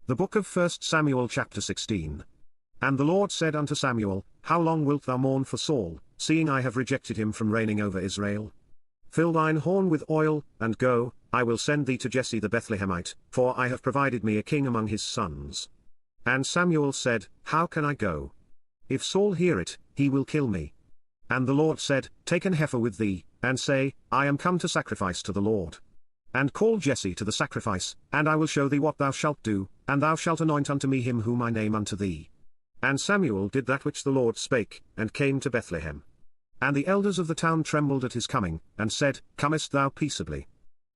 The book of 1 Samuel chapter 16. And the Lord said unto Samuel, How long wilt thou mourn for Saul, seeing I have rejected him from reigning over Israel? Fill thine horn with oil, and go, I will send thee to Jesse the Bethlehemite, for I have provided me a king among his sons. And Samuel said, How can I go? If Saul hear it, he will kill me. And the Lord said, Take an heifer with thee, and say, I am come to sacrifice to the Lord. And call Jesse to the sacrifice, and I will show thee what thou shalt do, and thou shalt anoint unto me him whom I name unto thee. And Samuel did that which the Lord spake, and came to Bethlehem. And the elders of the town trembled at his coming, and said, Comest thou peaceably?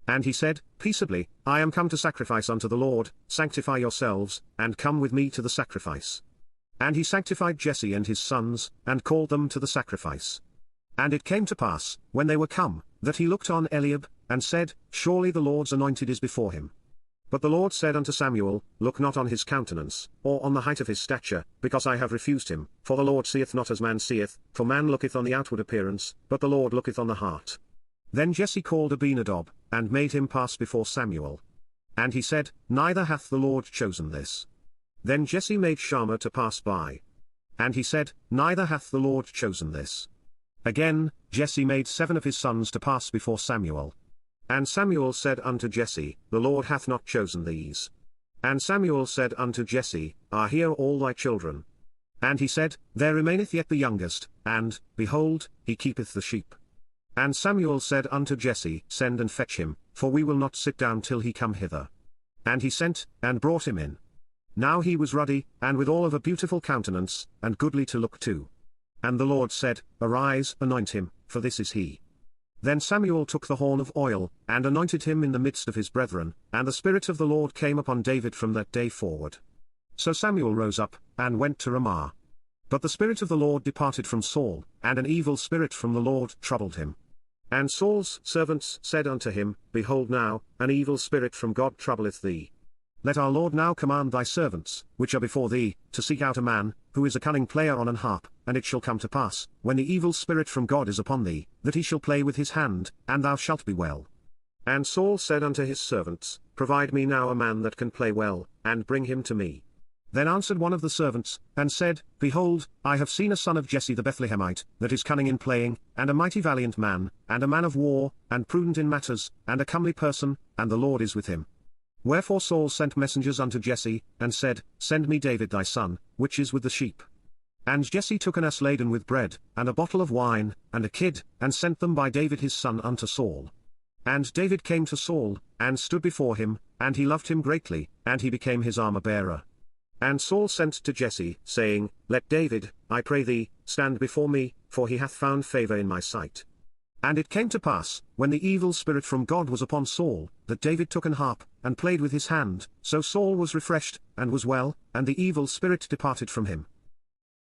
And he said, Peaceably, I am come to sacrifice unto the Lord, sanctify yourselves, and come with me to the sacrifice. And he sanctified Jesse and his sons, and called them to the sacrifice. And it came to pass, when they were come, that he looked on Eliab, and said, Surely the Lord's anointed is before him. But the Lord said unto Samuel, Look not on his countenance, or on the height of his stature, because I have refused him, for the Lord seeth not as man seeth, for man looketh on the outward appearance, but the Lord looketh on the heart. Then Jesse called Abinadab, and made him pass before Samuel. And he said, Neither hath the Lord chosen this. Then Jesse made Shammah to pass by. And he said, Neither hath the Lord chosen this. Again, Jesse made 7 of his sons to pass before Samuel. And Samuel said unto Jesse, The Lord hath not chosen these. And Samuel said unto Jesse, Are here all thy children? And he said, There remaineth yet the youngest, and, behold, he keepeth the sheep. And Samuel said unto Jesse, Send and fetch him, for we will not sit down till he come hither. And he sent, and brought him in. Now he was ruddy, and withal of a beautiful countenance, and goodly to look to. And the Lord said, Arise, anoint him, for this is he. Then Samuel took the horn of oil, and anointed him in the midst of his brethren, and the Spirit of the Lord came upon David from that day forward. So Samuel rose up, and went to Ramah. But the Spirit of the Lord departed from Saul, and an evil spirit from the Lord troubled him. And Saul's servants said unto him, Behold now, an evil spirit from God troubleth thee. Let our Lord now command thy servants, which are before thee, to seek out a man, who is a cunning player on an harp, and it shall come to pass, when the evil spirit from God is upon thee, that he shall play with his hand, and thou shalt be well. And Saul said unto his servants, Provide me now a man that can play well, and bring him to me. Then answered one of the servants, and said, Behold, I have seen a son of Jesse the Bethlehemite, that is cunning in playing, and a mighty valiant man, and a man of war, and prudent in matters, and a comely person, and the Lord is with him. Wherefore Saul sent messengers unto Jesse, and said, Send me David thy son, which is with the sheep. And Jesse took an ass laden with bread, and a bottle of wine, and a kid, and sent them by David his son unto Saul. And David came to Saul, and stood before him, and he loved him greatly, and he became his armor-bearer. And Saul sent to Jesse, saying, Let David, I pray thee, stand before me, for he hath found favor in my sight. And it came to pass, when the evil spirit from God was upon Saul, that David took an harp, and played with his hand, so Saul was refreshed, and was well, and the evil spirit departed from him.